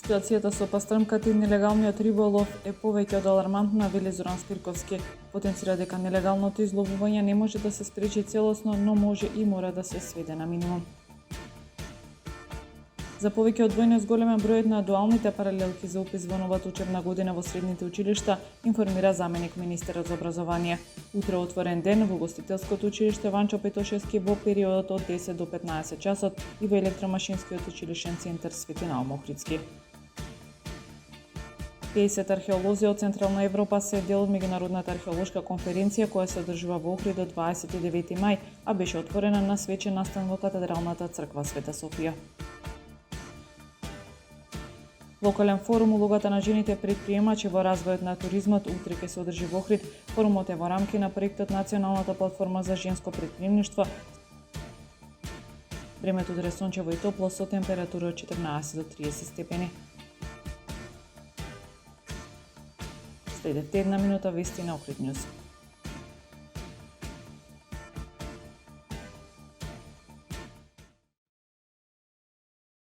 Ситуацијата со пастрмката и нелегалниот риболов е повеќе од алармантна, вели Зоран Спирковски. Потенцира дека нелегалното изловување не може да се спречи целосно, но може и мора да се сведе на минимум. За повеќе од двојно зголемен бројот на дуалните паралелки за упис во новата учебна година во средните училишта, информира заменик министерот за образование. Утре отворен ден во Гостителското училиште Ванчо Петошевски во периодот од 10 до 15 часот и во Електромашинскиот училишен центар Свети Наум Охридски. 50 археолози од Централна Европа се дел од меѓународната археолошка конференција која се одржува во Охрид до 29 мај, а беше отворена на свечен настан во Катедралната црква Света Софија. Локален форум улогата на жените предприемачи во развојот на туризмот утре ќе се одржи во Охрид. Форумот е во рамки на проектот Националната платформа за женско претприемништво. Времето утре сончево и топло со температура од 14 до 30 степени. Следете една минута вести на Охрид Ньюс.